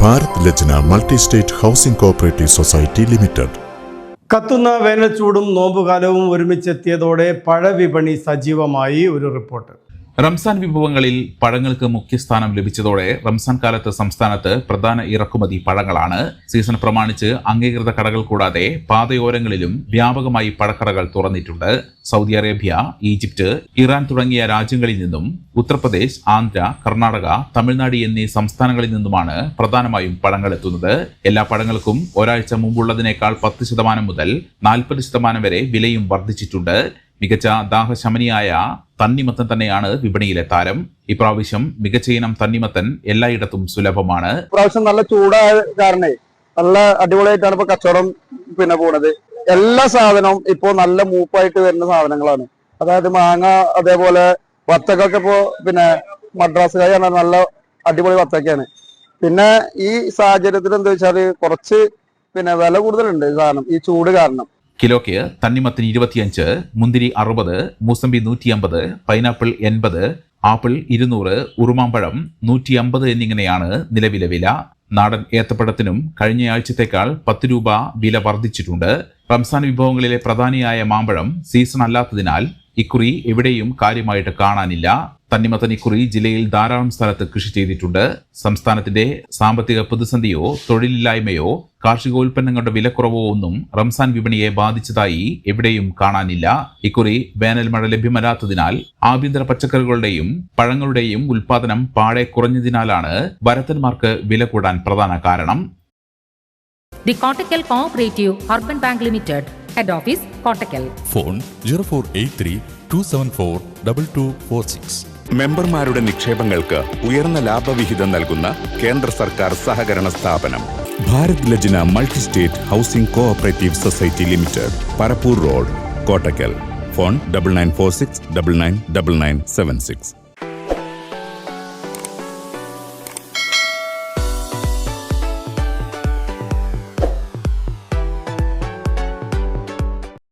Bharat Lajna multi state housing cooperative society limited. കത്തുന്ന വേനൽച്ചൂടും നോമ്പുകാലവും ഒരുമിച്ചെത്തിയതോടെ പഴവിപണി സജീവമായി. ഒരു റിപ്പോർട്ട്. റംസാൻ വിഭവങ്ങളിൽ പഴങ്ങൾക്ക് മുഖ്യസ്ഥാനം ലഭിച്ചതോടെ റംസാൻ കാലത്ത് സംസ്ഥാനത്ത് പ്രധാന ഇറക്കുമതി പഴങ്ങളാണ്. സീസൺ പ്രമാണിച്ച് അംഗീകൃത കടകൾ കൂടാതെ പാതയോരങ്ങളിലും വ്യാപകമായി പഴക്കടകൾ തുറന്നിട്ടുണ്ട്. സൗദി അറേബ്യ, ഈജിപ്ത്, ഇറാൻ തുടങ്ങിയ രാജ്യങ്ങളിൽ നിന്നും ഉത്തർപ്രദേശ്, ആന്ധ്ര, കർണാടക, തമിഴ്നാട് എന്നീ സംസ്ഥാനങ്ങളിൽ നിന്നുമാണ് പ്രധാനമായും പഴങ്ങൾ എത്തുന്നത്. എല്ലാ പഴങ്ങൾക്കും ഒരാഴ്ച മുമ്പുള്ളതിനേക്കാൾ 10% മുതൽ 40% വരെ വിലയും വർദ്ധിച്ചിട്ടുണ്ട്. മികച്ച ദാഹശമനിയായ തണ്ണിമത്തൻ തന്നെയാണ് വിപണിയിലെ താരം. ഇപ്രാവശ്യം മികച്ച ഇനം തണ്ണിമത്തൻ എല്ലായിടത്തും സുലഭമാണ്. ഇപ്രാവശ്യം നല്ല ചൂടായ കാരണേ നല്ല അടിപൊളിയായിട്ടാണ് ഇപ്പൊ കച്ചവടം പോണത്. എല്ലാ സാധനവും ഇപ്പോ നല്ല മൂപ്പായിട്ട് വരുന്ന സാധനങ്ങളാണ്. അതായത് മാങ്ങ, അതേപോലെ വത്തക്കൊക്കെ ഇപ്പോ മദ്രാസ് കായ നല്ല അടിപൊളി വത്തക്കയാണ്. പിന്നെ ഈ സാഹചര്യത്തിൽ എന്താ വെച്ചാല് കുറച്ച് വില കൂടുതലുണ്ട് സാധനം ഈ ചൂട് കാരണം. കിലോയ്ക്ക് തണ്ണിമത്തൻ 25, മുന്തിരി 60, മൂസമ്പി 150, പൈനാപ്പിൾ 80, ആപ്പിൾ 200, ഉറുമാമ്പഴം 150 എന്നിങ്ങനെയാണ് നിലവിലെ വില. നാടൻ ഏത്തപ്പഴത്തിനും കഴിഞ്ഞയാഴ്ചത്തേക്കാൾ 10 രൂപ വില വർദ്ധിച്ചിട്ടുണ്ട്. റംസാൻ വിഭവങ്ങളിലെ പ്രധാനിയായ മാമ്പഴം സീസൺ അല്ലാത്തതിനാൽ ഇക്കുറി എവിടെയും കാര്യമായിട്ട് കാണാനില്ല. തണ്ണിമത്തൻ ഇക്കുറി ജില്ലയിൽ ധാരാളം സ്ഥലത്ത് കൃഷി ചെയ്തിട്ടുണ്ട്. സംസ്ഥാനത്തിന്റെ സാമ്പത്തിക പ്രതിസന്ധിയോ തൊഴിലില്ലായ്മയോ കാർഷികോൽപ്പന്നങ്ങളുടെ വിലക്കുറവോ ഒന്നും റംസാൻ വിപണിയെ ബാധിച്ചതായി എവിടെയും കാണാനില്ല. ഇക്കുറി വേനൽ മഴ ലഭ്യമല്ലാത്തതിനാൽ ആഭ്യന്തര പച്ചക്കറികളുടെയും പഴങ്ങളുടെയും ഉൽപാദനം പാടെ കുറഞ്ഞതിനാലാണ് വരത്തന്മാർക്ക് വില കൂടാൻ പ്രധാന കാരണം. The Kottakkal Cooperative Urban Bank Limited, Head Office, Kottakkal. Phone 0483 274 2246. മെമ്പർമാരുടെ നിക്ഷേപങ്ങൾക്ക് ഉയർന്ന ലാഭവിഹിതം നൽകുന്ന കേന്ദ്ര സർക്കാർ സഹകരണ സ്ഥാപനം Bharat Lajna multi state housing cooperative society limited, Parappur road, Kottakkal. Phone 9946 999976.